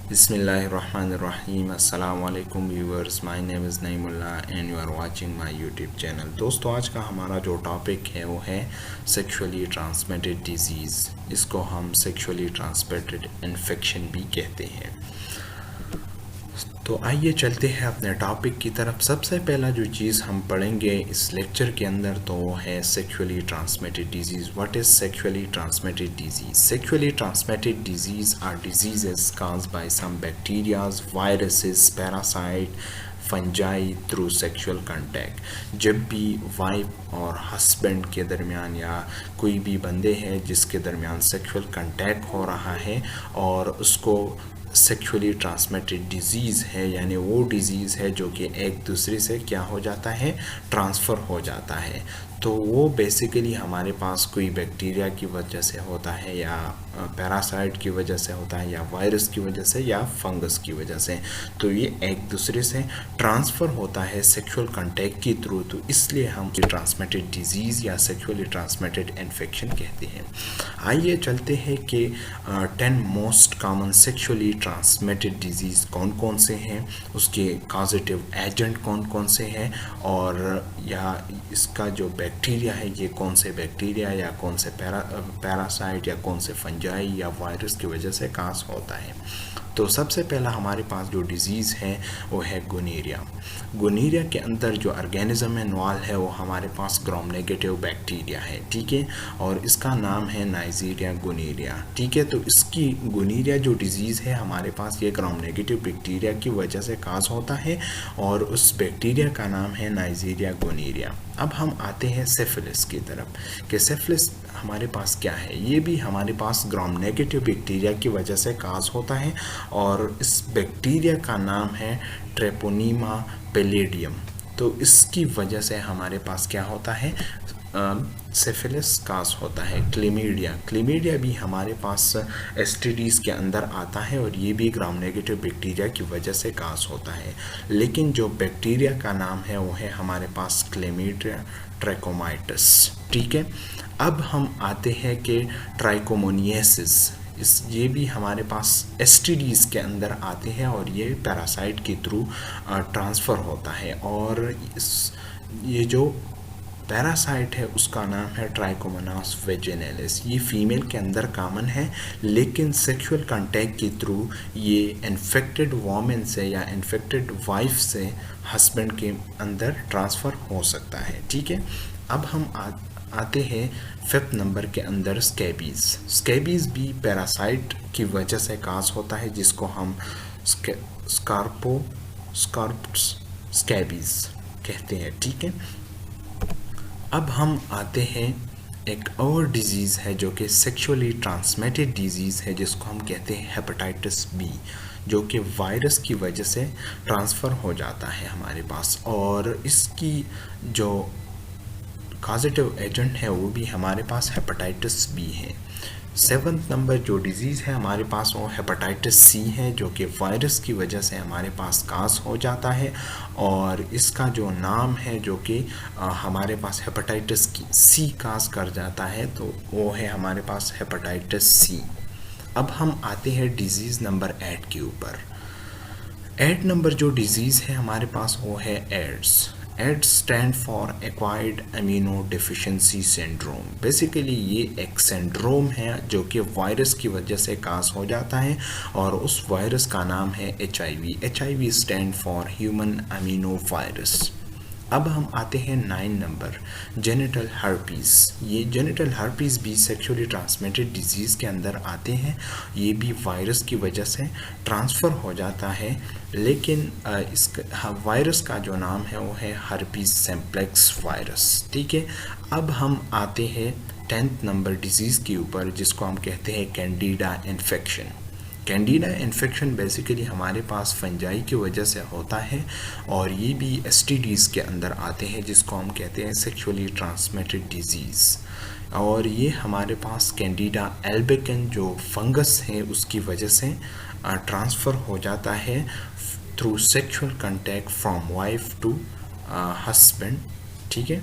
Bismillahirrahmanirrahim. Assalamu alaikum viewers. My name is Naimullah and you are watching my YouTube channel. दोस्तों आज का हमारा जो टॉपिक है वो है सेक्सुअली ट्रांसमिटेड डिजीज़। इसको हम सेक्सुअली ट्रांसमिटेड इन्फेक्शन भी कहते हैं। तो आइए चलते हैं अपने टॉपिक की तरफ। सबसे पहला जो चीज़ हम पढ़ेंगे इस लेक्चर के अंदर तो वो है sexually transmitted disease. What is sexually transmitted disease? Sexually transmitted disease are diseases caused by some bacteria, viruses, parasite, fungi through sexual contact. जब भी वाइफ और हस्बैंड के दरमियान या कोई भी बंदे हैं जिसके दरमियान सेक्सुअल कंटैक्ट हो रहा है और उसको सेक्सुअली ट्रांसमिटेड डिज़ीज़ है, यानी वो डिज़ीज़ है जो कि एक दूसरे से क्या हो जाता है, ट्रांसफ़र हो जाता है। तो वो बेसिकली हमारे पास कोई बैक्टीरिया की वजह से होता है या पैरासाइट की वजह से होता है या वायरस की वजह से या फंगस की वजह से। तो ये एक दूसरे से ट्रांसफ़र होता है सेक्सुअल कंटैक्ट के थ्रू, तो इसलिए हम ट्रांसमिटेड डिज़ीज़ या सेक्सुअली ट्रांसमिटेड इन्फेक्शन कहते हैं। आइए चलते हैं कि 10 most common sexually transmitted disease कौन कौन से हैं, उसके कॉजेटिव एजेंट कौन कौन से हैं, और या इसका जो बैक्टीरिया है ये कौन से बैक्टीरिया या कौन से पैरासाइट या कौन से फंजाई या वायरस की वजह से काज होता है। तो सबसे पहला हमारे पास जो डिज़ीज़ है वो है गोनेरिया। गोनेरिया के अंदर जो ऑर्गेनिज्म इन्वॉल्व है वो हमारे पास ग्राम नेगेटिव बैक्टीरिया है, ठीक है, और इसका नाम है नाइजीरिया गोनेरिया, ठीक है। तो इसकी गोनेरिया जो डिज़ीज़ है हमारे पास ये ग्राम नेगेटिव बैक्टीरिया की वजह से काज होता है और उस बैक्टीरिया का नाम है नाइजीरिया गोनेरिया। अब हम आते हैं सिफिलिस की तरफ कि सिफिलिस हमारे पास क्या है। ये भी हमारे पास ग्राम नेगेटिव बैक्टीरिया की वजह से काज होता है और इस बैक्टीरिया का नाम है ट्रेपोनीमा पैलेडियम। तो इसकी वजह से हमारे पास क्या होता है, सिफिलिस काज होता है। क्लेमीडिया भी हमारे पास एसटीडीज़ के अंदर आता है और ये भी ग्राम नेगेटिव बैक्टीरिया की वजह से काज होता है। लेकिन जो बैक्टीरिया का नाम है वो है हमारे पास क्लेमीडिया ट्रैकोमाइटस, ठीक है। अब हम आते हैं कि ट्राइकोमोनियासिस, ये भी हमारे पास एसटीडीज़ के अंदर आते हैं और ये पैरासाइट के थ्रू ट्रांसफ़र होता है। और ये जो पैरासाइट है उसका नाम है ट्राइकोमोनास वेजिनैलिस। ये फीमेल के अंदर कॉमन है, लेकिन सेक्सुअल कांटेक्ट के थ्रू ये इन्फेक्टेड वोमेन से या इन्फेक्टेड वाइफ से हस्बैंड के अंदर ट्रांसफ़र हो सकता है, ठीक है। अब हम आते हैं 5th नंबर के अंदर स्कैबीज़ भी पैरासाइट की वजह से काज होता है, जिसको हम स्कैबीज़ कहते हैं, ठीक है। अब हम आते हैं एक और डिज़ीज़ है जो कि सेक्सुअली ट्रांसमिटेड डिज़ीज़ है, जिसको हम कहते हैं हेपेटाइटिस बी, जो कि वायरस की वजह से ट्रांसफ़र हो जाता है हमारे पास। और इसकी जो पॉजिटिव एजेंट है वो भी हमारे पास हेपेटाइटिस बी है। 7th नंबर जो डिज़ीज़ है हमारे पास वो हेपेटाइटिस सी है, जो कि वायरस की वजह से हमारे पास काज हो जाता है और इसका जो नाम है जो कि हमारे पास हेपेटाइटिस सी काज कर जाता है, तो वो है हमारे पास हेपेटाइटिस सी। अब हम आते हैं डिज़ीज़ नंबर 8 के ऊपर। 8 नंबर जो डिज़ीज़ है हमारे पास वो है AIDS. AIDS stand for acquired immunodeficiency syndrome. Basically ये एक सिंड्रोम है जो कि वायरस की वजह से काज हो जाता है और उस वायरस का नाम है HIV। HIV stand for human amino virus. अब हम आते हैं 9 नंबर जेनिटल हर्पीज़। ये जेनिटल हर्पीज़ भी सेक्सुअली ट्रांसमिटेड डिजीज़ के अंदर आते हैं। ये भी वायरस की वजह से ट्रांसफ़र हो जाता है, लेकिन इस वायरस का जो नाम है वो है हर्पीज़ सिम्प्लेक्स वायरस, ठीक है। अब हम आते हैं 10th नंबर डिज़ीज़ के ऊपर, जिसको हम कहते हैं Candida infection. Candida infection basically हमारे पास फंजाई की वजह से होता है और ये भी एसटीडीज़ के अंदर आते हैं, जिसको हम कहते हैं सेक्सुअली ट्रांसमिटेड डिजीज़। और ये हमारे पास कैंडिडा एल्बिकन जो फंगस है उसकी वजह से ट्रांसफ़र हो जाता है through sexual contact from wife to husband, ठीक है।